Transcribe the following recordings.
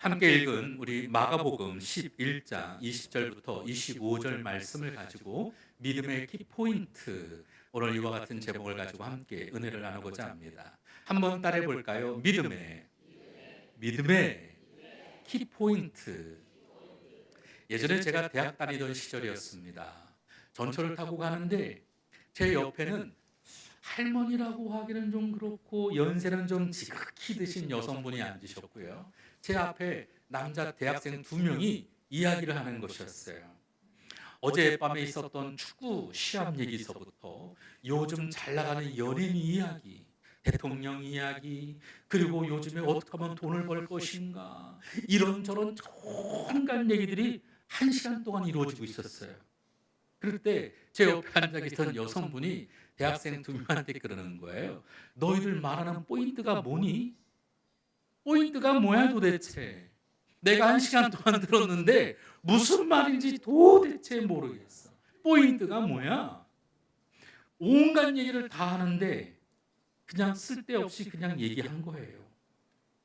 함께 읽은 우리 마가복음 11장 20절부터 25절 말씀을 가지고 믿음의 키포인트, 오늘 이와 같은 제목을 가지고 함께 은혜를 나누고자 합니다. 한번 따라해 볼까요? 믿음의 키포인트. 예전에 제가 대학 다니던 시절이었습니다. 전철을 타고 가는데 제 옆에는 할머니라고 하기는 좀 그렇고 연세는 좀 지극히 드신 여성분이 앉으셨고요. 제 앞에 남자 대학생 두 명이 이야기를 하는 것이었어요. 어젯밤에 있었던 축구 시합 얘기서부터 요즘 잘 나가는 연예인 이야기, 대통령 이야기, 그리고 요즘에 어떻게 하면 돈을 벌 것인가, 이런저런 온갖 얘기들이 한 시간 동안 이루어지고 있었어요. 그럴 때 제 옆에 앉아 계던 여성분이 대학생 두 명한테 그러는 거예요. 너희들 말하는 포인트가 뭐니? 포인트가 뭐야 도대체? 내가 한 시간 동안 들었는데 무슨 말인지 도대체 모르겠어. 포인트가 뭐야? 온갖 얘기를 다 하는데 그냥 쓸데없이 그냥 얘기한 거예요.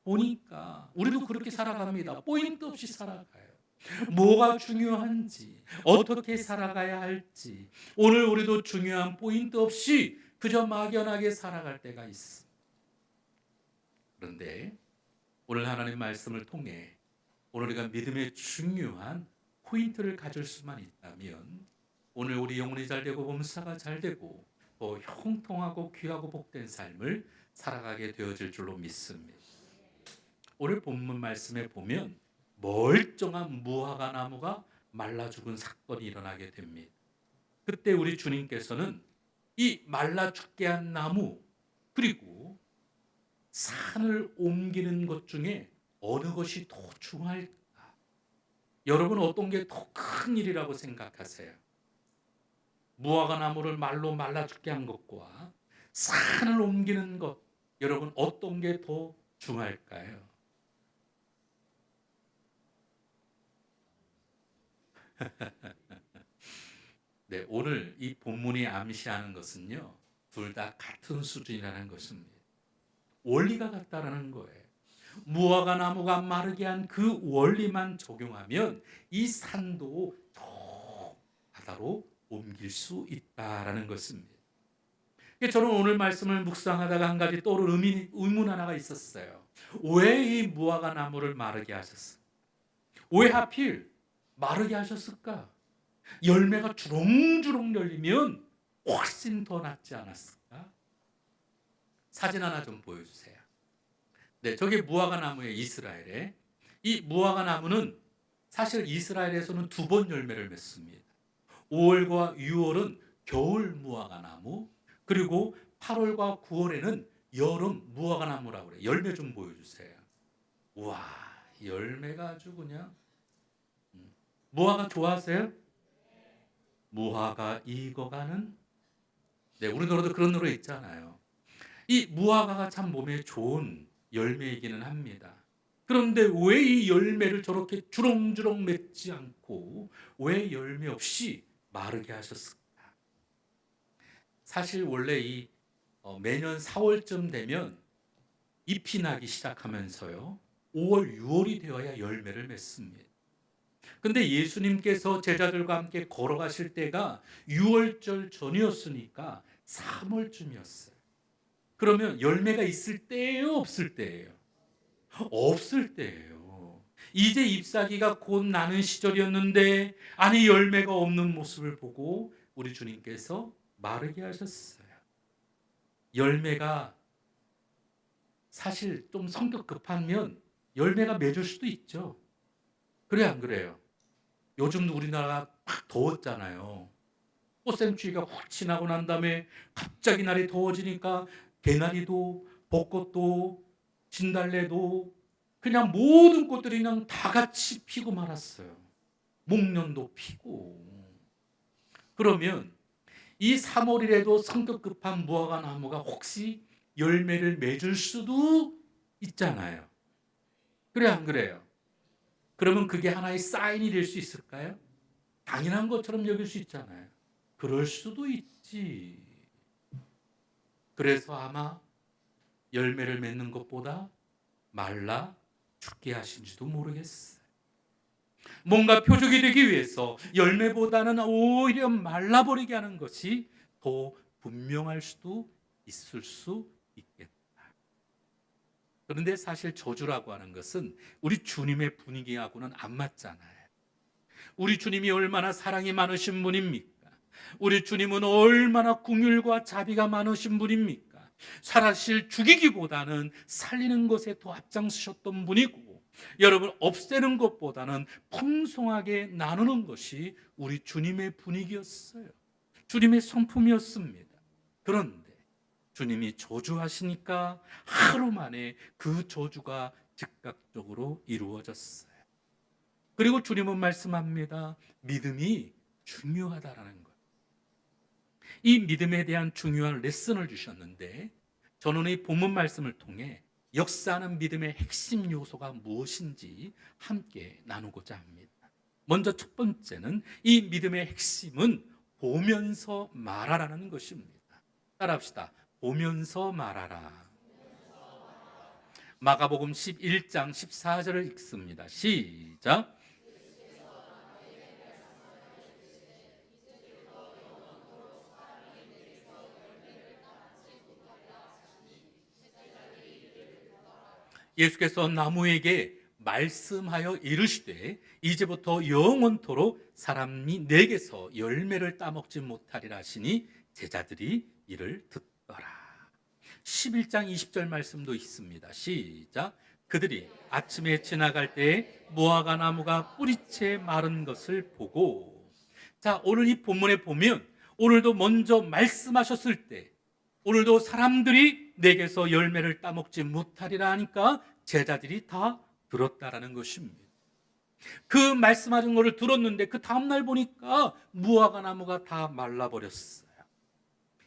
보니까 우리도 그렇게 살아갑니다. 포인트 없이 살아가요. 뭐가 중요한지, 어떻게 살아가야 할지, 오늘 우리도 중요한 포인트 없이 그저 막연하게 살아갈 때가 있어. 그런데 오늘 하나님 말씀을 통해 오늘 우리가 믿음의 중요한 포인트를 가질 수만 있다면 오늘 우리 영혼이 잘 되고 범사가 잘 되고 또 형통하고 귀하고 복된 삶을 살아가게 되어질 줄로 믿습니다. 오늘 본문 말씀에 보면 멀쩡한 무화과 나무가 말라 죽은 사건이 일어나게 됩니다. 그때 우리 주님께서는 이 말라 죽게 한 나무 그리고 산을 옮기는 것 중에 어느 것이 더 중요할까? 여러분 어떤 게 더 큰 일이라고 생각하세요? 무화과 나무를 말로 말라 죽게 한 것과 산을 옮기는 것, 여러분 어떤 게 더 중요할까요? 네, 오늘 이 본문이 암시하는 것은요, 둘 다 같은 수준이라는 것입니다. 원리가 같다라는 거예요. 무화과 나무가 마르게 한 그 원리만 적용하면 이 산도 저 바다로 옮길 수 있다라는 것입니다. 저는 오늘 말씀을 묵상하다가 한 가지 떠오른 의문 하나가 있었어요. 왜 이 무화과 나무를 마르게 하셨을까? 왜 하필 마르게 하셨을까? 열매가 주렁주렁 열리면 훨씬 더 낫지 않았을까? 사진 하나 좀 보여주세요. 네, 저게 무화과 나무의 이스라엘에. 이 무화과 나무는 사실 이스라엘에서는 두 번 열매를 맺습니다. 5월과 6월은 겨울 무화과 나무, 그리고 8월과 9월에는 여름 무화과 나무라고 그래요. 열매 좀 보여주세요. 와, 열매가 아주 그냥. 무화과 좋아하세요? 무화과 익어가는. 네, 우리나라도 그런 노래 있잖아요. 이 무화과가 참 몸에 좋은 열매이기는 합니다. 그런데 왜 이 열매를 저렇게 주렁주렁 맺지 않고 왜 열매 없이 마르게 하셨을까? 사실 원래 매년 4월쯤 되면 잎이 나기 시작하면서요, 5월, 6월이 되어야 열매를 맺습니다. 근데 예수님께서 제자들과 함께 걸어가실 때가 6월절 전이었으니까 3월쯤이었어요. 그러면 열매가 있을 때예요, 없을 때예요? 없을 때예요. 이제 잎사귀가 곧 나는 시절이었는데 아니 열매가 없는 모습을 보고 우리 주님께서 마르게 하셨어요. 열매가 사실 좀 성격 급하면 열매가 맺을 수도 있죠. 그래 안 그래요? 요즘 우리나라가 막 더웠잖아요. 꽃샘추위가 확 지나고 난 다음에 갑자기 날이 더워지니까 개나리도 벚꽃도 진달래도 그냥 모든 꽃들이 그냥 다 같이 피고 말았어요. 목련도 피고. 그러면 이 3월이라도 성격 급한 무화과 나무가 혹시 열매를 맺을 수도 있잖아요. 그래 안 그래요? 그러면 그게 하나의 사인이 될 수 있을까요? 당연한 것처럼 여길 수 있잖아요. 그럴 수도 있지. 그래서 아마 열매를 맺는 것보다 말라 죽게 하신지도 모르겠어요. 뭔가 표적이 되기 위해서 열매보다는 오히려 말라버리게 하는 것이 더 분명할 수도 있을 수 있겠다. 그런데 사실 저주라고 하는 것은 우리 주님의 분위기하고는 안 맞잖아요. 우리 주님이 얼마나 사랑이 많으신 분입니까? 우리 주님은 얼마나 긍휼과 자비가 많으신 분입니까? 사실 죽이기보다는 살리는 것에 더 앞장서셨던 분이고, 여러분, 없애는 것보다는 풍성하게 나누는 것이 우리 주님의 분위기였어요. 주님의 성품이었습니다. 그런데 주님이 저주하시니까 하루 만에 그 저주가 즉각적으로 이루어졌어요. 그리고 주님은 말씀합니다. 믿음이 중요하다라는 것. 이 믿음에 대한 중요한 레슨을 주셨는데, 저는 이 본문 말씀을 통해 역사하는 믿음의 핵심 요소가 무엇인지 함께 나누고자 합니다. 먼저 첫 번째는 이 믿음의 핵심은 보면서 말하라는 것입니다. 따라합시다. 보면서 말하라. 마가복음 11장 14절을 읽습니다. 시작. 예수께서 나무에게 말씀하여 이르시되 이제부터 영원토록 사람이 내게서 열매를 따먹지 못하리라 하시니 제자들이 이를 듣더라. 11장 20절 말씀도 있습니다. 시작. 그들이 아침에 지나갈 때에 무화과 나무가 뿌리채 마른 것을 보고, 자, 오늘 이 본문에 보면 오늘도 먼저 말씀하셨을 때, 오늘도 사람들이 내게서 열매를 따먹지 못하리라 하니까 제자들이 다 들었다라는 것입니다. 그 말씀하신 것을 들었는데 그 다음날 보니까 무화과 나무가 다 말라버렸어요.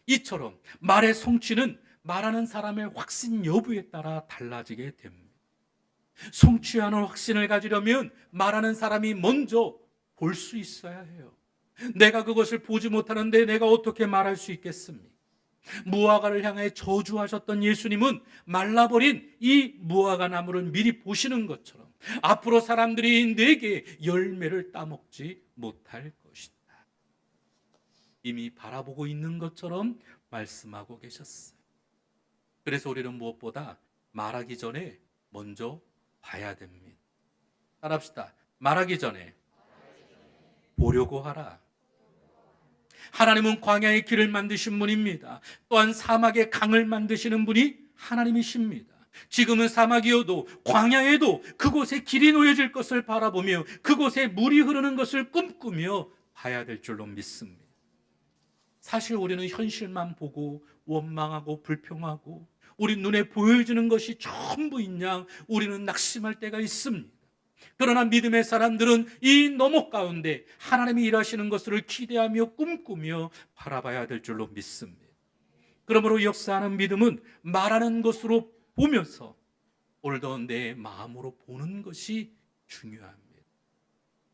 이처럼 말의 성취는 말하는 사람의 확신 여부에 따라 달라지게 됩니다. 성취하는 확신을 가지려면 말하는 사람이 먼저 볼 수 있어야 해요. 내가 그것을 보지 못하는데 내가 어떻게 말할 수 있겠습니까? 무화과를 향해 저주하셨던 예수님은 말라버린 이 무화과 나무를 미리 보시는 것처럼 앞으로 사람들이 내게 열매를 따먹지 못할 것이다. 이미 바라보고 있는 것처럼 말씀하고 계셨어요. 그래서 우리는 무엇보다 말하기 전에 먼저 봐야 됩니다. 따라합시다. 말하기 전에 보려고 하라. 하나님은 광야의 길을 만드신 분입니다. 또한 사막의 강을 만드시는 분이 하나님이십니다. 지금은 사막이어도 광야에도 그곳에 길이 놓여질 것을 바라보며 그곳에 물이 흐르는 것을 꿈꾸며 봐야 될 줄로 믿습니다. 사실 우리는 현실만 보고 원망하고 불평하고 우리 눈에 보여지는 것이 전부인 양 우리는 낙심할 때가 있습니다. 그러나 믿음의 사람들은 이 너목 가운데 하나님이 일하시는 것을 기대하며 꿈꾸며 바라봐야 될 줄로 믿습니다. 그러므로 역사하는 믿음은 말하는 것으로 보면서 오늘도 내 마음으로 보는 것이 중요합니다.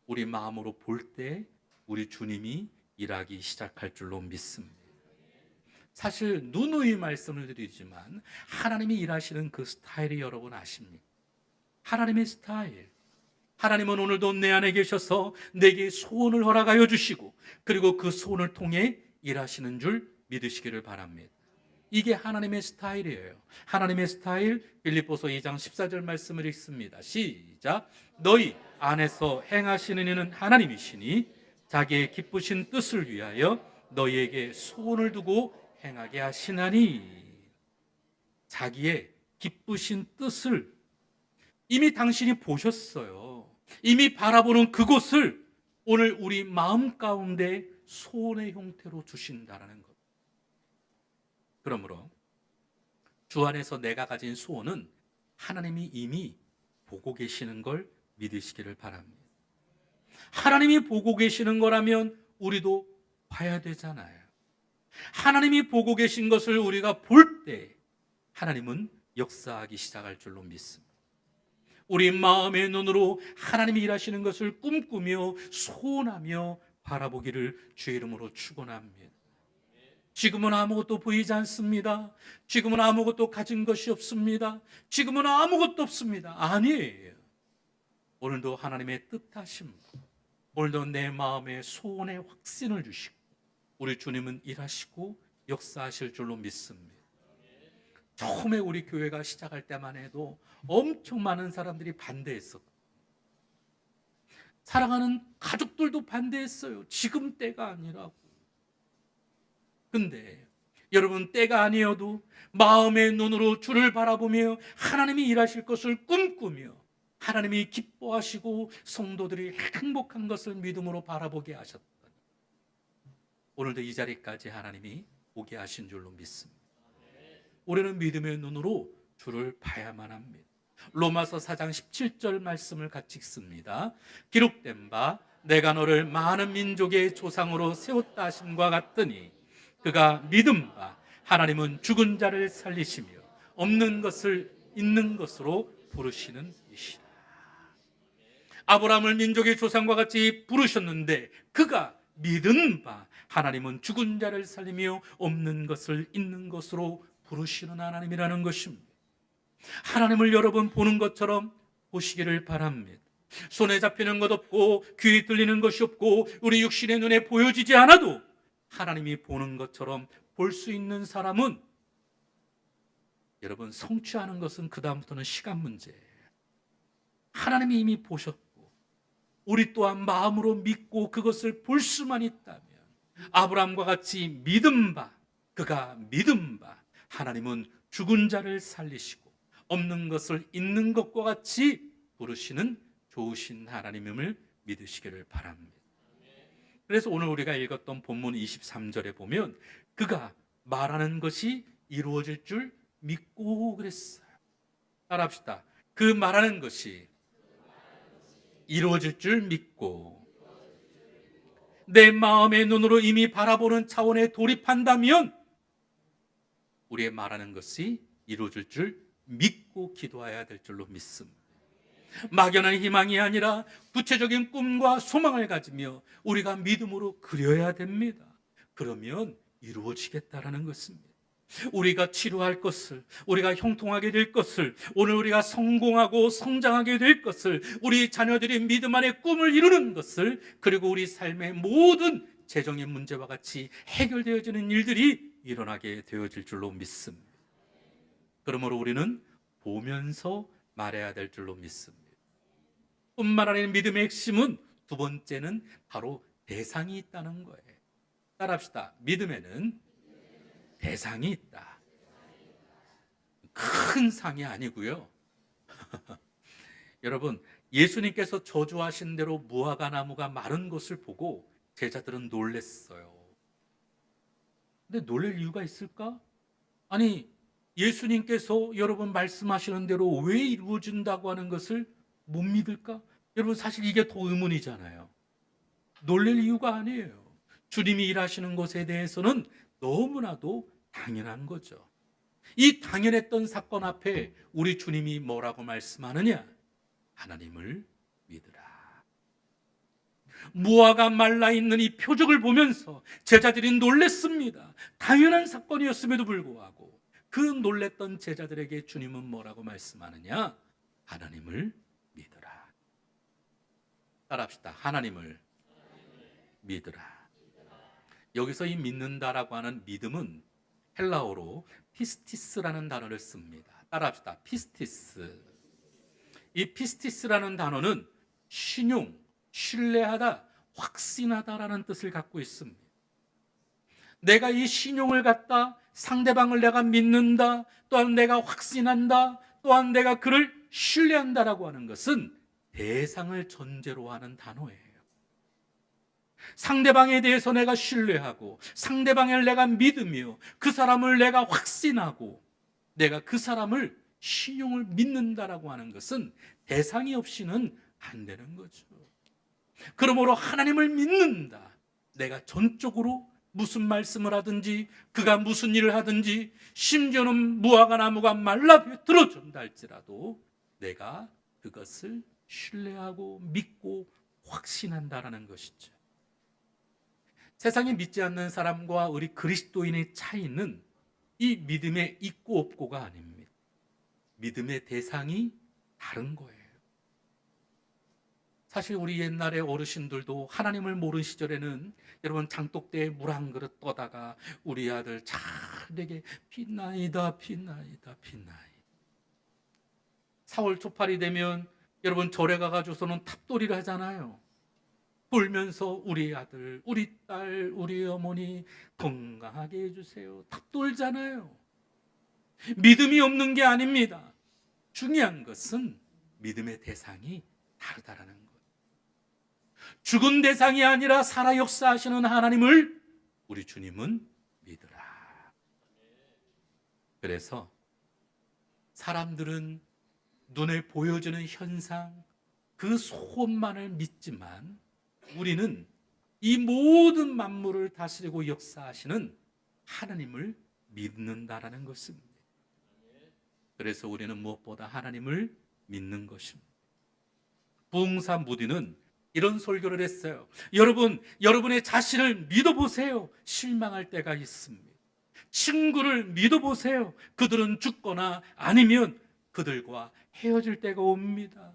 우리 마음으로 볼 때 우리 주님이 일하기 시작할 줄로 믿습니다. 사실 누누이 말씀을 드리지만 하나님이 일하시는 그 스타일이 여러분 아십니까? 하나님의 스타일. 하나님은 오늘도 내 안에 계셔서 내게 소원을 허락하여 주시고 그리고 그 소원을 통해 일하시는 줄 믿으시기를 바랍니다. 이게 하나님의 스타일이에요. 하나님의 스타일, 빌립보서 2장 14절 말씀을 읽습니다. 시작. 너희 안에서 행하시는 이는 하나님이시니 자기의 기쁘신 뜻을 위하여 너희에게 소원을 두고 행하게 하시나니. 자기의 기쁘신 뜻을 이미 당신이 보셨어요. 이미 바라보는 그곳을 오늘 우리 마음 가운데 소원의 형태로 주신다는 것. 그러므로 주 안에서 내가 가진 소원은 하나님이 이미 보고 계시는 걸 믿으시기를 바랍니다. 하나님이 보고 계시는 거라면 우리도 봐야 되잖아요. 하나님이 보고 계신 것을 우리가 볼 때 하나님은 역사하기 시작할 줄로 믿습니다. 우리 마음의 눈으로 하나님이 일하시는 것을 꿈꾸며 소원하며 바라보기를 주의 이름으로 축원합니다. 지금은 아무것도 보이지 않습니다. 지금은 아무것도 가진 것이 없습니다. 지금은 아무것도 없습니다. 아니에요. 오늘도 하나님의 뜻하심, 오늘도 내 마음의 소원의 확신을 주시고 우리 주님은 일하시고 역사하실 줄로 믿습니다. 처음에 우리 교회가 시작할 때만 해도 엄청 많은 사람들이 반대했었고 사랑하는 가족들도 반대했어요. 지금 때가 아니라고. 근데 여러분, 때가 아니어도 마음의 눈으로 주를 바라보며 하나님이 일하실 것을 꿈꾸며 하나님이 기뻐하시고 성도들이 행복한 것을 믿음으로 바라보게 하셨다. 오늘도 이 자리까지 하나님이 오게 하신 줄로 믿습니다. 우리는 믿음의 눈으로 주를 봐야만 합니다. 로마서 4장 17절 말씀을 같이 읽습니다. 기록된 바 내가 너를 많은 민족의 조상으로 세웠다 하심과 같더니 그가 믿은 바 하나님은 죽은 자를 살리시며 없는 것을 있는 것으로 부르시는 이시라. 아브라함을 민족의 조상과 같이 부르셨는데 그가 믿은 바 하나님은 죽은 자를 살리며 없는 것을 있는 것으로 부르시는 하나님이라는 것입니다. 하나님을 여러분 보는 것처럼 보시기를 바랍니다. 손에 잡히는 것 없고 귀에 들리는 것이 없고 우리 육신의 눈에 보여지지 않아도 하나님이 보는 것처럼 볼 수 있는 사람은 여러분 성취하는 것은 그 다음부터는 시간 문제예요. 하나님이 이미 보셨고 우리 또한 마음으로 믿고 그것을 볼 수만 있다면 아브라함과 같이 믿은 바 그가 믿은 바 하나님은 죽은 자를 살리시고 없는 것을 있는 것과 같이 부르시는 좋으신 하나님임을 믿으시기를 바랍니다. 그래서 오늘 우리가 읽었던 본문 23절에 보면 그가 말하는 것이 이루어질 줄 믿고 그랬어요. 따라합시다. 그 말하는 것이 이루어질 줄 믿고 내 마음의 눈으로 이미 바라보는 차원에 돌입한다면 우리의 말하는 것이 이루어질 줄 믿고 기도해야 될 줄로 믿습니다. 막연한 희망이 아니라 구체적인 꿈과 소망을 가지며 우리가 믿음으로 그려야 됩니다. 그러면 이루어지겠다라는 것입니다. 우리가 치료할 것을, 우리가 형통하게 될 것을, 오늘 우리가 성공하고 성장하게 될 것을, 우리 자녀들이 믿음 안에 꿈을 이루는 것을, 그리고 우리 삶의 모든 재정의 문제와 같이 해결되어지는 일들이 일어나게 되어질 줄로 믿습니다. 그러므로 우리는 보면서 말해야 될 줄로 믿습니다. 뿐만 아니라 믿음의 핵심은 두 번째는 바로 대상이 있다는 거예요. 따라합시다. 믿음에는 대상이 있다. 큰 상이 아니고요. 여러분, 예수님께서 저주하신 대로 무화과 나무가 마른 것을 보고 제자들은 놀랬어요. 근데 놀랄 이유가 있을까? 아니, 예수님께서 여러분 말씀하시는 대로 왜 이루어진다고 하는 것을 못 믿을까? 여러분 사실 이게 더 의문이잖아요. 놀랄 이유가 아니에요. 주님이 일하시는 것에 대해서는 너무나도 당연한 거죠. 이 당연했던 사건 앞에 우리 주님이 뭐라고 말씀하느냐? 하나님을 믿으라. 무화과 말라있는 이 표적을 보면서 제자들이 놀랬습니다. 당연한 사건이었음에도 불구하고 그 놀랬던 제자들에게 주님은 뭐라고 말씀하느냐? 하나님을 믿으라. 따라합시다. 하나님을 믿으라. 여기서 이 믿는다라고 하는 믿음은 헬라어로 피스티스라는 단어를 씁니다. 따라합시다. 피스티스. 이 피스티스라는 단어는 신용, 신뢰하다, 확신하다라는 뜻을 갖고 있습니다. 내가 이 신용을 갖다 상대방을 내가 믿는다, 또한 내가 확신한다, 또한 내가 그를 신뢰한다라고 하는 것은 대상을 전제로 하는 단어예요. 상대방에 대해서 내가 신뢰하고 상대방을 내가 믿으며 그 사람을 내가 확신하고 내가 그 사람을 신용을 믿는다라고 하는 것은 대상이 없이는 안 되는 거죠. 그러므로 하나님을 믿는다. 내가 전적으로 무슨 말씀을 하든지 그가 무슨 일을 하든지 심지어는 무화과 나무가 말라 들어준다 할지라도 내가 그것을 신뢰하고 믿고 확신한다라는 것이죠. 세상에 믿지 않는 사람과 우리 그리스도인의 차이는 이 믿음의 있고 없고가 아닙니다. 믿음의 대상이 다른 거예요. 사실 우리 옛날에 어르신들도 하나님을 모르는 시절에는 여러분 장독대에 물 한 그릇 떠다가 우리 아들 잘 되게 빛나이다 빛나이다 빛나이다. 4월 초팔이 되면 여러분 절에 가가지고서는 탑돌이를 하잖아요. 돌면서 우리 아들, 우리 딸, 우리 어머니 건강하게 해주세요. 탑돌잖아요. 믿음이 없는 게 아닙니다. 중요한 것은 믿음의 대상이 다르다라는 거예요. 죽은 대상이 아니라 살아 역사하시는 하나님을 우리 주님은 믿으라. 그래서 사람들은 눈에 보여주는 현상, 그 소원만을 믿지만 우리는 이 모든 만물을 다스리고 역사하시는 하나님을 믿는다라는 것입니다. 그래서 우리는 무엇보다 하나님을 믿는 것입니다. 부흥사 무디는 이런 설교를 했어요. 여러분, 여러분의 자신을 믿어보세요. 실망할 때가 있습니다. 친구를 믿어보세요. 그들은 죽거나 아니면 그들과 헤어질 때가 옵니다.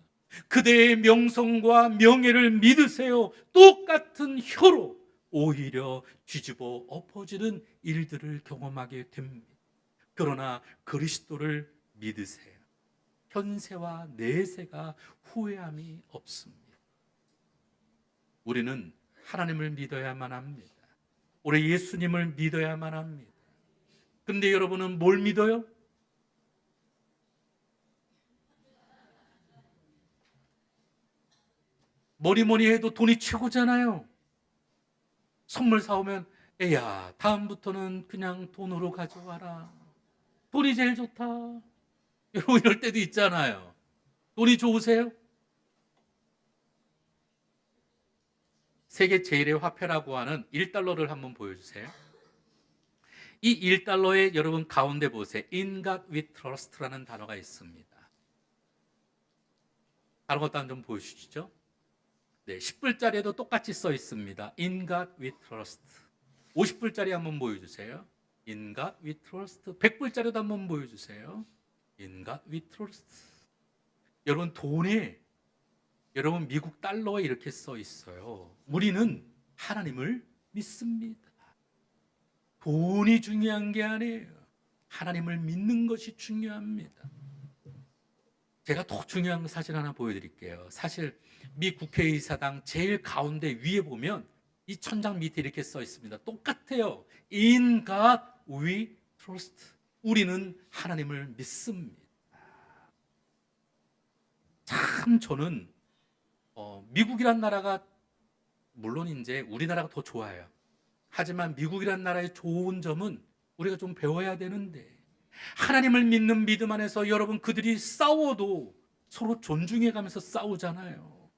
그대의 명성과 명예를 믿으세요. 똑같은 혀로 오히려 뒤집어 엎어지는 일들을 경험하게 됩니다. 그러나 그리스도를 믿으세요. 현세와 내세가 후회함이 없습니다. 우리는 하나님을 믿어야만 합니다. 우리 예수님을 믿어야만 합니다. 근데 여러분은 뭘 믿어요? 뭐니 해도 돈이 최고잖아요. 선물 사오면 애야 다음부터는 그냥 돈으로 가져와라. 돈이 제일 좋다. 여러분 이럴 때도 있잖아요. 돈이 좋으세요? 세계 제일의 화폐라고 하는 1달러를 한번 보여주세요. 이 1달러에 여러분 가운데 보세요. In God we trust라는 단어가 있습니다. 다른 것도 한번 좀 보여주시죠. 네, 10불짜리에도 똑같이 써 있습니다. In God we trust. 50불짜리 한번 보여주세요. In God we trust. 100불짜리도 한번 보여주세요. In God we trust. 여러분 돈에 여러분 미국 달러에 이렇게 써 있어요. 우리는 하나님을 믿습니다. 돈이 중요한 게 아니에요. 하나님을 믿는 것이 중요합니다. 제가 더 중요한 사실 하나 보여드릴게요. 사실 미 국회의사당 제일 가운데 위에 보면 이 천장 밑에 이렇게 써 있습니다. 똑같아요. In God we trust. 우리는 하나님을 믿습니다. 참 저는 미국이란 나라가 물론 이제 우리나라가 더 좋아요. 하지만 미국이란 나라의 좋은 점은 우리가 좀 배워야 되는데 하나님을 믿는 믿음 안에서 여러분 그들이 싸워도 서로 존중해 가면서 싸우잖아요.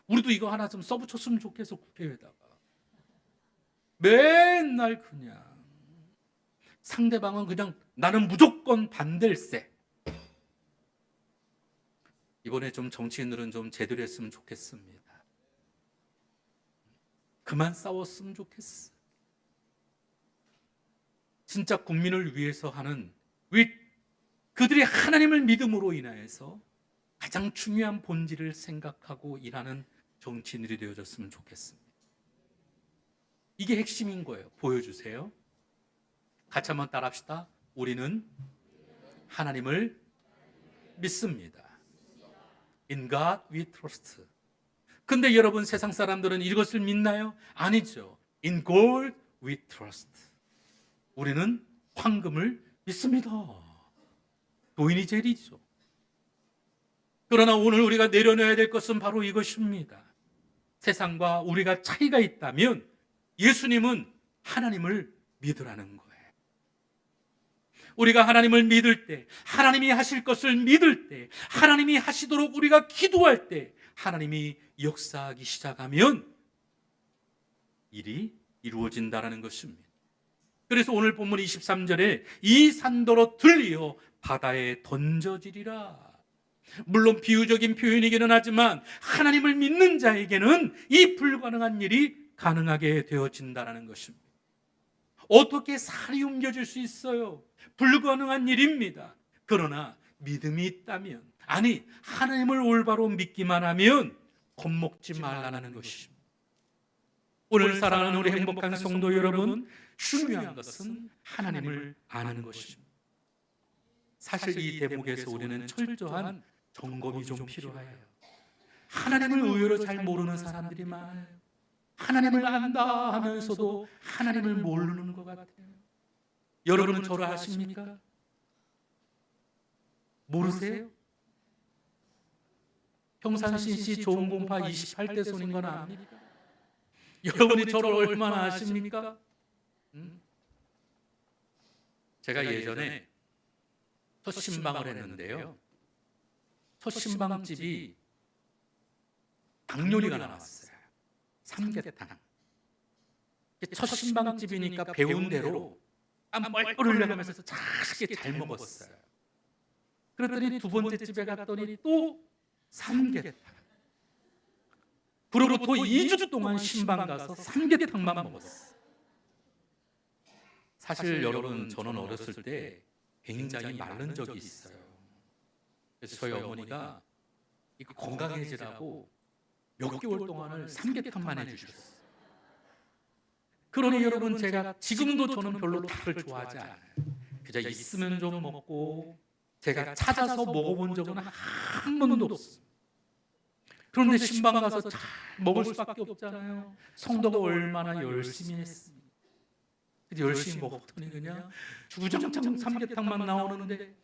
우리도 이거 하나 좀 써붙였으면 좋겠어. 국회에다가 맨날 그냥 상대방은 그냥 나는 무조건 반댈세. 이번에 좀 정치인들은 좀 제대로 했으면 좋겠습니다. 그만 싸웠으면 좋겠어. 진짜 국민을 위해서 하는 그들이 하나님을 믿음으로 인하여서 가장 중요한 본질을 생각하고 일하는 정치인들이 되어졌으면 좋겠습니다. 이게 핵심인 거예요. 보여주세요. 같이 한번 따라합시다. 우리는 하나님을 믿습니다. In God we trust. 근데 여러분 세상 사람들은 이것을 믿나요? 아니죠. In gold we trust. 우리는 황금을 믿습니다. 도인이 제일이죠. 그러나 오늘 우리가 내려놔야 될 것은 바로 이것입니다. 세상과 우리가 차이가 있다면 예수님은 하나님을 믿으라는 거예요. 우리가 하나님을 믿을 때, 하나님이 하실 것을 믿을 때, 하나님이 하시도록 우리가 기도할 때 하나님이 역사하기 시작하면 일이 이루어진다는 것입니다. 그래서 오늘 본문 23절에 이 산더러 들리어 바다에 던져지리라. 물론 비유적인 표현이기는 하지만 하나님을 믿는 자에게는 이 불가능한 일이 가능하게 되어진다는 것입니다. 어떻게 살이 옮겨질 수 있어요? 불가능한 일입니다. 그러나 믿음이 있다면, 아니 하나님을 올바로 믿기만 하면 겁먹지 말라는 것입니다. 오늘 사랑하는 우리 행복한 성도 여러분, 중요한 것은 하나님을 아는 것입니다. 사실 이 대목에서 우리는 철저한 점검이 좀 필요해요. 하나님을 의외로 잘 모르는 사람들이 많아요. 하나님을 안다 하면서도 하나님을 모르는 것 같아요. 여러분은 저를 아십니까? 모르세요? 평산신시 좋은공파 28대 손인 건 압니까? 여러분이 저를 얼마나 아십니까? 제가 예전에 첫 신방을 했는데요, 첫 신방집이 닭 요리가 나왔어요. 삼계탕. 첫 신방집이니까 배운 대로 뻘뻘 흘려가면서 맛있게 잘 먹었어요. 그랬더니 두 번째 집에 갔더니 또 삼계탕. 그로부터 2주 동안 신방 가서 삼계탕만 먹었어요. 사실 여러분, 저는 어렸을 때 굉장히 마른 적이 있어요. 그래서 저희 어머니가 이거 건강해지라고 몇 개월 동안을 삼계탕만 해주셨어요. 그러니 여러분, 제가 지금도 저는 별로 닭을 좋아하지 않아요. 그저 있으면 좀 먹고 제가 찾아서 먹어본 적은 한 번도 없어요. 그런데 신방 가서 잘 먹을 수밖에 없잖아요. 성도가 얼마나 열심히 했습니다. 열심히 먹었더니 그냥 주구장창 삼계탕만 나오는데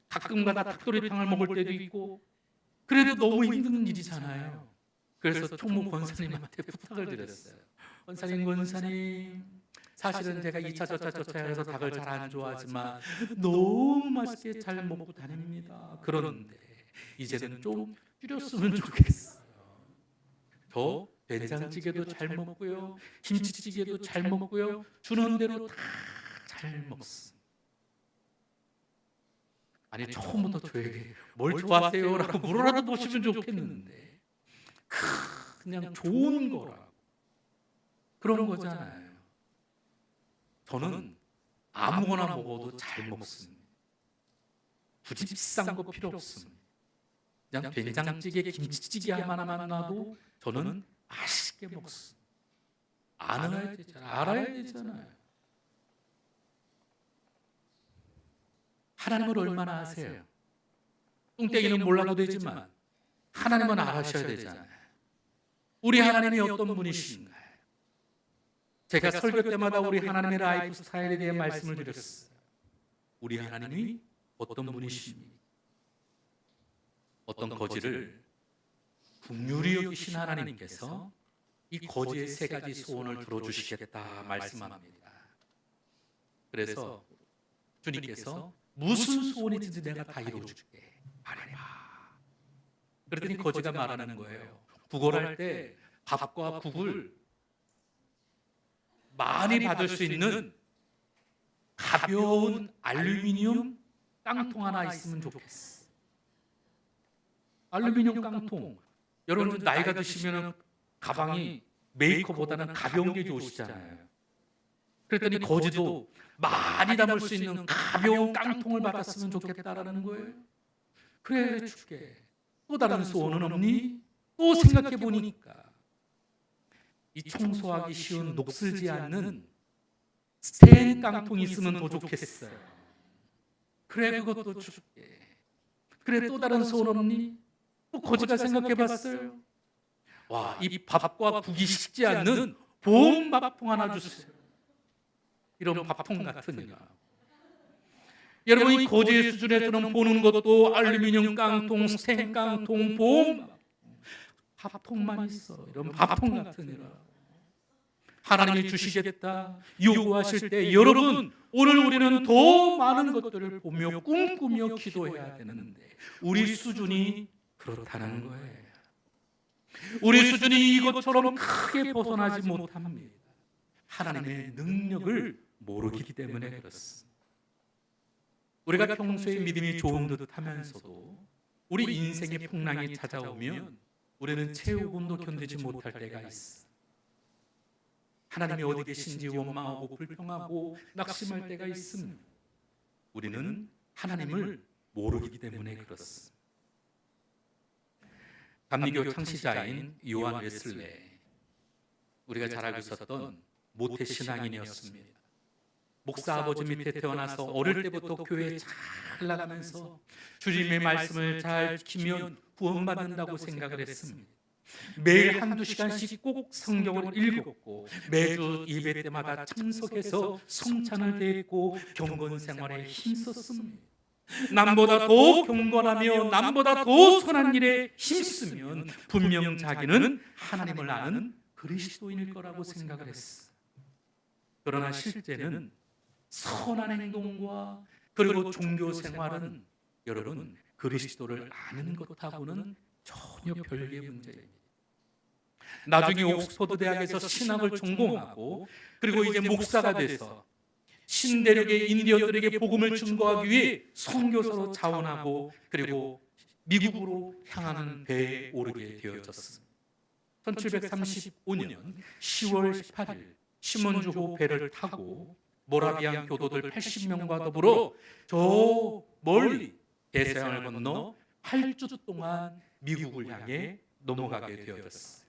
가끔가다 닭도리탕을 먹을 때도 있고, 그래도 너무 힘든 일이잖아요. 그래서 총무 권사님한테 부탁을 드렸어요. 권사님, 사실은 제가 2차 저차 해서 닭을 잘 안 좋아하지만 너무 맛있게 잘 먹고 다닙니다. 그런데 이제는 좀 줄였으면 좋겠어요. 저 된장찌개도 잘 먹고요, 김치찌개도 잘 먹고요, 주는 대로 다 잘 먹습니다. 아니, 처음부터 저에게 뭘 좋아하세요? 라고 물어라도 보시면 좋겠는데, 그냥 좋은 거라고 그런 거잖아요. 저는 아무거나 먹어도 잘 먹습니다. 굳이 비싼 거 필요 없습니다. 그냥 된장찌개, 김치찌개 하나만 놔도 저는 맛있게 먹습니다. 알아야 되잖아요. 하나님을 얼마나 아세요? 뚱땡이는 몰라도 되지만 하나님은 알아셔야 되잖아요. 우리 하나님이 어떤 분이신가요? 제가 설교 때마다 우리 하나님의 라이프 스타일에 대해 말씀을 드렸어요. 우리 하나님이 어떤 분이십니까? 어떤 거지를 긍휼히 여기신 하나님께서 이 거지의 3가지 소원을 들어주시겠다 말씀합니다. 그래서 주님께서 무슨 소원이든지 내가 다 이루어줄게, 말해봐. 그랬더니 거지가 말하는 거예요. 구걸할 때 밥과 국을 많이 받을 수 있는 가벼운 알루미늄 깡통 하나 있으면 좋겠어. 알루미늄 깡통. 여러분, 나이가 드시면 가방이 메이커보다는 가벼운 게 좋으시잖아요. 그랬더니 거지도 많이 담을 수 있는 가벼운 깡통을 받았으면 좋겠다라는 거예요. 그래 줄게. 또 다른 소원은 없니? 또 생각해 보니까 이 청소하기 쉬운 녹슬지 않는 스텐 깡통이 있으면 더 좋겠어요. 그래, 그것도 줄게. 그래, 또 다른 소원 없니? 또 거지가 생각해 봤어요. 와, 이 밥과 국이 식지 않는 보온 밥통 하나 주세요. 이런 밥통 같으니라. 여러분, 이 거지의 수준에서는 보는 것도 알루미늄 깡통, 스텐 깡통, 보온 밥통만 있어. 이런 밥통 같으니라. 하나님이 주시겠다 요구하실 때, 여러분, 오늘 우리는 더 많은 것들을 보며 꿈꾸며 기도해야 되는데 우리 수준이 그렇다는 거예요. 우리 수준이 이것처럼 크게 벗어나지 못합니다. 하나님의 능력을 모르기 때문에 그렇습니다. 우리가 평소에 믿음이 좋은 듯 하면서도 우리 인생의 풍랑이 찾아오면 우리는 채우금도 견디지 못할 때가 있어. 하나님이 어디 계신지 원망하고 불평하고 낙심할 때가 있습니다. 우리는 하나님을 모르기 때문에 그렇습니다. 감리교 창시자인 요한 웨슬레, 우리가 잘 알고 있었던 모태 신앙인이었습니다. 목사 아버지 밑에 태어나서 어릴 때부터 교회에 잘 나가면서 주님의 말씀을 잘 지키면 구원받는다고 생각을 했습니다. 매일 한두 시간씩 꼭 성경을 읽었고 매주 예배 때마다 참석해서 성찬을 드렸고 경건 생활에 힘썼습니다. 남보다 더 경건하며 남보다 더 선한 일에 힘쓰면 분명 자기는 하나님을 아는 그리스도인일 거라고 생각을 했어요. 그러나 실제는 선한 행동과 그리고 종교 생활은 여러분 그리스도를 아는 것하고는 전혀 별개의 문제입니다. 나중에 옥스퍼드 대학에서 신학을 전공하고 그리고 이제 목사가 돼서 신대륙의 인디언들에게 복음을 증거하기 위해 선교사로 자원하고 그리고 미국으로 향하는 배에 오르게 되어졌습니다. 1735년 10월 18일 시몬주호 배를 타고 모라비안 교도들 80명과 더불어 저 멀리 대서양을 건너 8주 동안 미국을 향해 넘어가게 되어졌어요.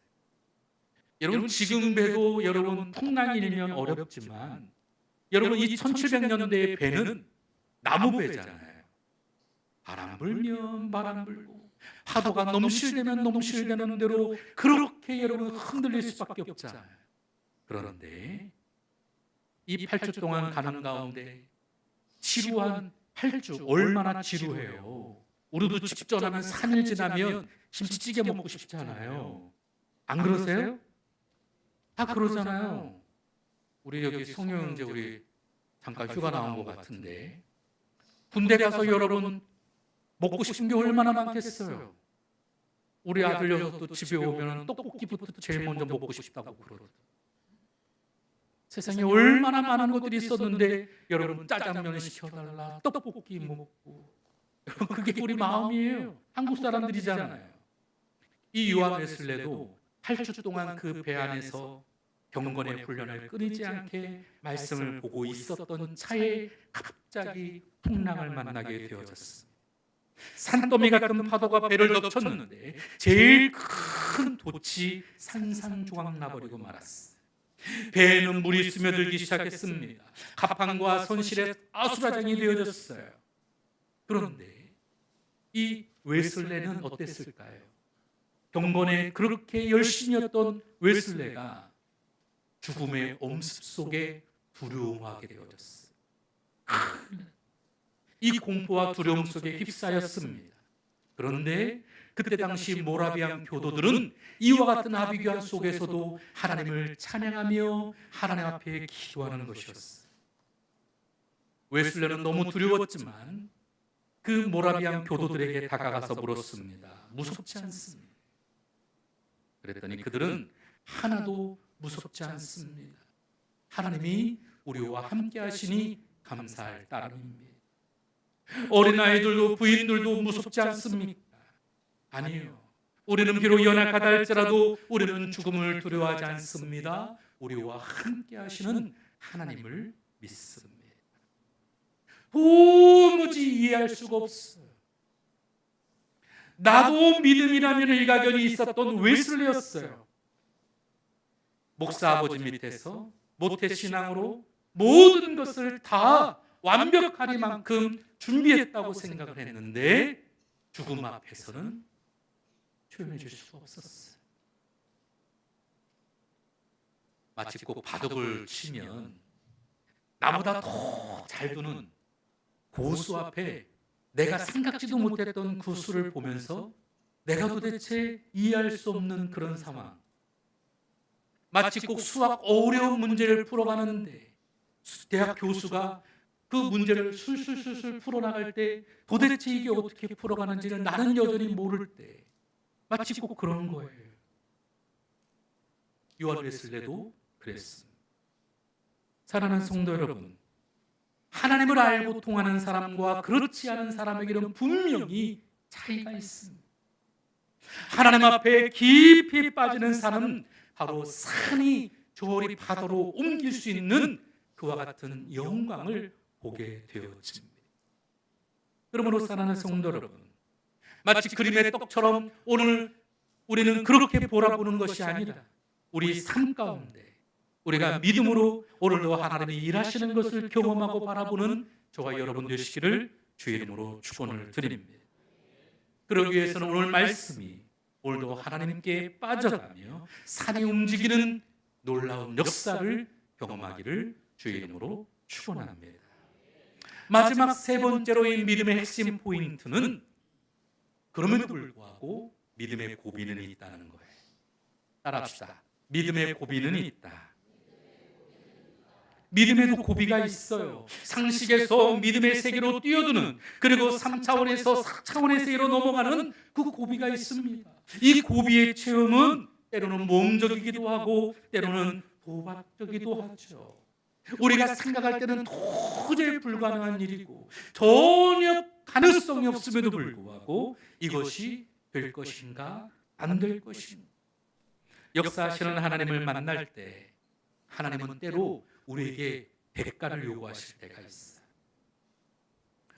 여러분 지금 배도 여러분 풍랑이 일면 어렵지만 여러분 이 1700년대의 배는 나무 배잖아요. 바람 불면 바람 불고 파도가 넘실대면 넘실대는 대로 그렇게 여러분 흔들릴 수밖에 없잖아요. 그런데 이 8주 동안 가는 가운데 지루한 8주 얼마나 지루해요. 우리도 집전하면 3일 지나면 김치찌개 먹고 싶잖아요. 안 그러세요? 다 그러잖아요. 우리 여기 성효 형제 우리 잠깐 휴가 나온 것 같은데 군대 가서 여러분 먹고 싶은 게 얼마나 많겠어요. 우리 아들 녀석도 집에 오면 떡볶이부터 제일 먼저 먹고 싶다고 그러거든. 세상에 얼마나 많은 것들이 있었는데 여러분 짜장면 시켜달라 떡볶이 먹고 그게 우리 마음이에요. 한국 사람들이잖아요. 이 요한 웨슬레도 8주 동안 그 배 안에서 경건의 훈련을 끊이지 않게 말씀을 보고 있었던 차에 갑자기 풍랑을 만나게 되어졌습니다. 산더미 같은 파도가 배를 덮쳤는데 제일 큰 돛이 산산조각 나버리고 말았어요. 배에는 물이 스며들기 시작했습니다. 가판과 손실에 아수라장이 되어졌어요. 그런데 이 웨슬레는 어땠을까요? 경건에 그렇게 열심이었던 웨슬레가 죽음의 엄습 속에 두려움하게 되어졌어요. 이 공포와 두려움 속에 휩싸였습니다. 그런데 그때 당시 모라비안 교도들은 이와 같은 아비규환 속에서도 하나님을 찬양하며 하나님 앞에 기도하는 것이었어요. 웨슬레는 너무 두려웠지만 그 모라비안 교도들에게 다가가서 물었습니다. 무섭지 않습니다. 그랬더니 그들은 하나도 무섭지 않습니다. 하나님이 우리와 함께 하시니 감사할 따름입니다. 어린아이들도 부인들도 무섭지 않습니까? 아니에요. 우리는 비록 연약하다 할지라도 우리는 죽음을 두려워하지 않습니다. 우리와 함께 하시는 하나님을 믿습니다. 도무지 이해할 수가 없어요. 나도 믿음이라면 일가견이 있었던 웨슬레였어요. 목사 아버지 밑에서 모태신앙으로 모든 것을 다 완벽하리만큼 준비했다고 생각을 했는데 죽음 앞에서는 조용해 줄 수가 없었어요. 마치 꼭 바둑을 치면 나보다 더 잘 두는 고수 앞에 내가 생각지도 못했던 그 수를 보면서 내가 도대체 이해할 수 없는 그런 상황. 마치 꼭 수학 어려운 문제를 풀어가는데 대학 교수가 그 문제를 술술술술 풀어나갈 때 도대체 이게 어떻게 풀어가는지를 나는 여전히 모를 때 마치 꼭 그런 거예요. 요한 웨슬레도 그랬습니다. 사랑하는 성도 여러분, 하나님을 알고 통하는 사람과 그렇지 않은 사람에게는 분명히 차이가 있습니다. 하나님 앞에 깊이 빠지는 사람은 바로 산이 저리 파도로 옮길 수 있는 그와 같은 영광을 보게 되어집니다. 그러므로 사랑하는 성도 여러분, 마치 그림의 떡처럼 오늘 우리는 그렇게 바라보는 것이 아니라 우리 삶 가운데 우리가 믿음으로 오늘도 하나님이 일하시는 것을 경험하고 바라보는 저와 여러분 되시기를 주의 이름으로 축원을 드립니다. 그러기 위해서는 오늘 말씀이 오늘도 하나님께 빠져가며 산이 움직이는 놀라운 역사를 경험하기를 주의 이름으로 축원합니다. 마지막 세 번째로 이 믿음의 핵심 포인트는 그럼에도 불구하고 믿음의 고비는 있다는 거예요. 따라합시다. 믿음의 고비는 있다. 믿음에도 고비가 있어요. 상식에서 믿음의 세계로 뛰어드는, 그리고 3차원에서 4차원의 세계로 넘어가는 그 고비가 있습니다. 이 고비의 체험은 때로는 모험적이기도 하고 때로는 도박적이기도 하죠. 우리가 생각할 때는 도저히 불가능한 일이고 전혀 가능성이 없음에도 불구하고 이것이 될 것인가 안 될 것인가. 역사하시는 하나님을 만날 때 하나님은 때로 우리에게 대가를 요구하실 때가 있어요.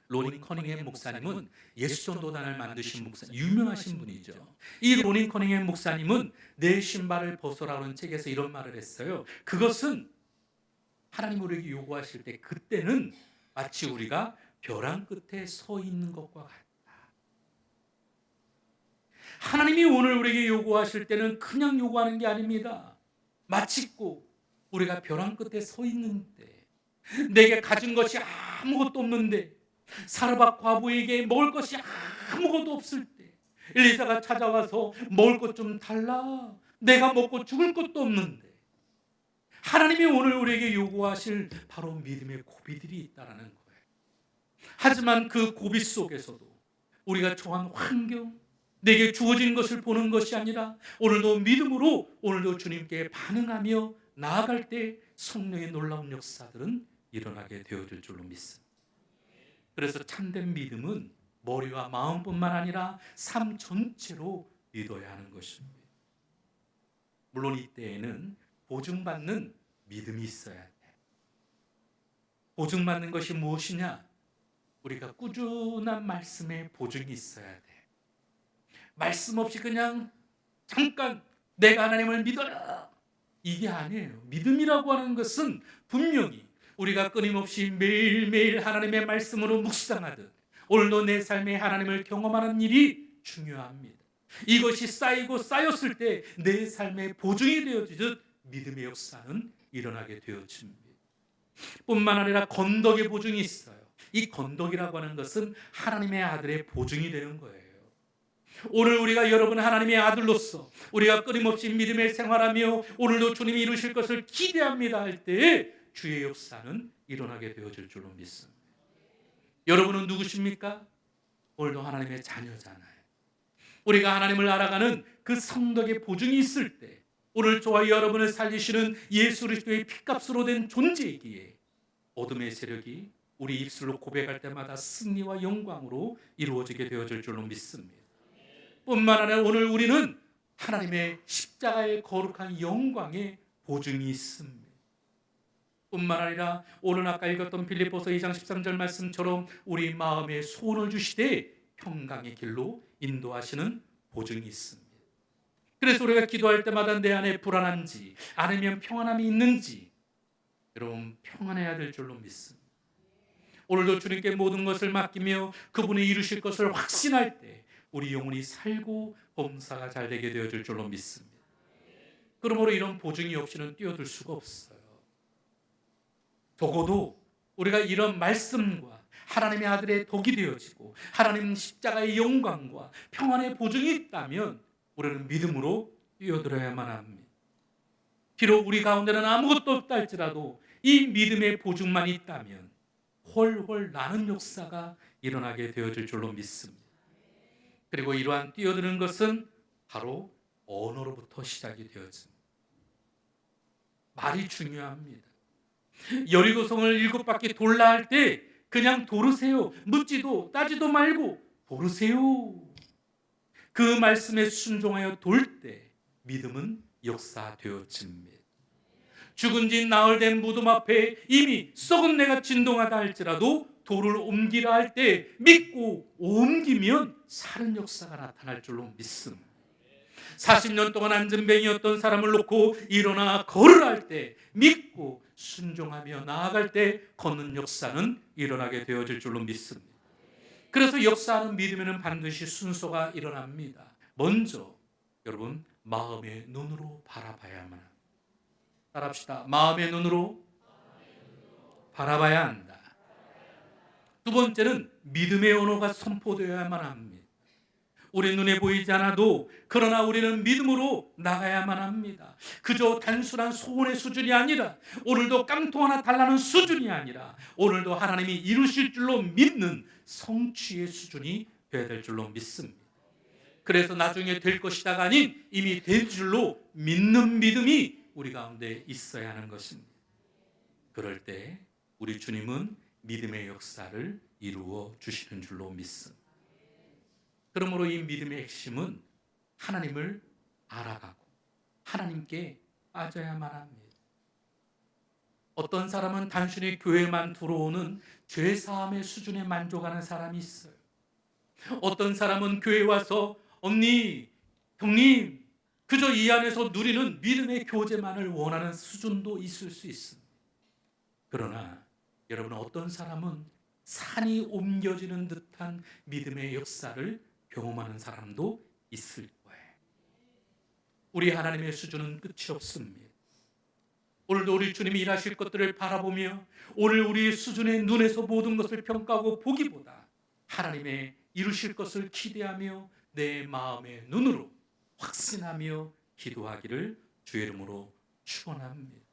로닌 커닝햄 목사님은 예수전도단을 만드신 목사, 유명하신 분이죠. 이 로닌 커닝햄 목사님은 내 신발을 벗어라는 책에서 이런 말을 했어요. 그것은 하나님 우리에게 요구하실 때 그때는 마치 우리가 벼랑 끝에 서 있는 것과 같다. 하나님이 오늘 우리에게 요구하실 때는 그냥 요구하는 게 아닙니다. 마치 꼭 우리가 벼랑 끝에 서 있는데, 내게 가진 것이 아무것도 없는데, 사르밧 과부에게 먹을 것이 아무것도 없을 때 엘리사가 찾아와서 먹을 것 좀 달라, 내가 먹고 죽을 것도 없는데, 하나님이 오늘 우리에게 요구하실 바로 믿음의 고비들이 있다는 거예요. 하지만 그 고비 속에서도 우리가 처한 환경, 내게 주어진 것을 보는 것이 아니라 오늘도 믿음으로 오늘도 주님께 반응하며 나아갈 때 성령의 놀라운 역사들은 일어나게 되어질 줄로 믿습니다. 그래서 참된 믿음은 머리와 마음뿐만 아니라 삶 전체로 믿어야 하는 것입니다. 물론 이때에는 보증받는 믿음이 있어야 돼. 보증받는 것이 무엇이냐? 우리가 꾸준한 말씀에 보증이 있어야 돼. 말씀 없이 그냥 잠깐 내가 하나님을 믿어라, 이게 아니에요. 믿음이라고 하는 것은 분명히 우리가 끊임없이 매일매일 하나님의 말씀으로 묵상하듯 오늘도 내 삶에 하나님을 경험하는 일이 중요합니다. 이것이 쌓이고 쌓였을 때 내 삶의 보증이 되어지듯 믿음의 역사는 일어나게 되어집니다. 뿐만 아니라 건덕의 보증이 있어요. 이 건덕이라고 하는 것은 하나님의 아들의 보증이 되는 거예요. 오늘 우리가 여러분 하나님의 아들로서 우리가 끊임없이 믿음의 생활하며 오늘도 주님이 이루실 것을 기대합니다 할 때에 주의 역사는 일어나게 되어질 줄로 믿습니다. 여러분은 누구십니까? 오늘도 하나님의 자녀잖아요. 우리가 하나님을 알아가는 그 성덕의 보증이 있을 때 오늘 저와 여러분을 살리시는 예수 그리스도의 피값으로 된 존재이기에 어둠의 세력이 우리 입술로 고백할 때마다 승리와 영광으로 이루어지게 되어질 줄로 믿습니다. 뿐만 아니라 오늘 우리는 하나님의 십자가의 거룩한 영광의 보증이 있습니다. 뿐만 아니라 오늘 아까 읽었던 빌립보서 2장 13절 말씀처럼 우리 마음에 소원을 주시되 평강의 길로 인도하시는 보증이 있습니다. 그래서 우리가 기도할 때마다 내 안에 불안한지 아니면 평안함이 있는지 여러분 평안해야 될 줄로 믿습니다. 오늘도 주님께 모든 것을 맡기며 그분이 이루실 것을 확신할 때 우리 영혼이 살고 범사가 잘 되게 되어질 줄로 믿습니다. 그러므로 이런 보증이 없이는 뛰어들 수가 없어요. 적어도 우리가 이런 말씀과 하나님의 아들의 덕이 되어지고 하나님 십자가의 영광과 평안의 보증이 있다면 우리는 믿음으로 뛰어들어야만 합니다. 비록 우리 가운데는 아무것도 없다 할지라도 이 믿음의 보증만 있다면 훨훨 나는 역사가 일어나게 되어질 줄로 믿습니다. 그리고 이러한 뛰어드는 것은 바로 언어로부터 시작이 되어집니다. 말이 중요합니다. 여리고성을 7바퀴 돌라 할 때 그냥 도르세요. 묻지도 따지도 말고 도르세요. 그 말씀에 순종하여 돌 때 믿음은 역사되어집니다. 죽은 지 나흘 된 무덤 앞에 이미 썩은 내가 진동하다 할지라도 돌을 옮기라 할 때 믿고 옮기면 사는 역사가 나타날 줄로 믿습니다. 40년 동안 안전뱅이였던 사람을 놓고 일어나 걸으할 때 믿고 순종하며 나아갈 때 걷는 역사는 일어나게 되어질 줄로 믿습니다. 그래서 역사하는 믿음에는 반드시 순서가 일어납니다. 먼저 여러분 마음의 눈으로 바라봐야만 합니다. 따라합시다. 마음의 눈으로 바라봐야 한다. 두 번째는 믿음의 언어가 선포되어야만 합니다. 우리 눈에 보이지 않아도 그러나 우리는 믿음으로 나가야만 합니다. 그저 단순한 소원의 수준이 아니라 오늘도 깡통 하나 달라는 수준이 아니라 오늘도 하나님이 이루실 줄로 믿는 성취의 수준이 되어야 될 줄로 믿습니다. 그래서 나중에 될 것이다가 아닌 이미 될 줄로 믿는 믿음이 우리 가운데 있어야 하는 것입니다. 그럴 때 우리 주님은 믿음의 역사를 이루어 주시는 줄로 믿습니다. 그러므로 이 믿음의 핵심은 하나님을 알아가고 하나님께 빠져야만 합니다. 어떤 사람은 단순히 교회만 들어오는 죄사함의 수준에 만족하는 사람이 있어요. 어떤 사람은 교회 와서 언니, 형님 그저 이 안에서 누리는 믿음의 교제만을 원하는 수준도 있을 수 있습니다. 그러나 여러분 어떤 사람은 산이 옮겨지는 듯한 믿음의 역사를 경험하는 사람도 있을 거예요. 우리 하나님의 수준은 끝이 없습니다. 오늘도 우리 주님이 일하실 것들을 바라보며 오늘 우리의 수준의 눈에서 모든 것을 평가하고 보기보다 하나님의 이루실 것을 기대하며 내 마음의 눈으로 확신하며 기도하기를 주의 이름으로 축원합니다.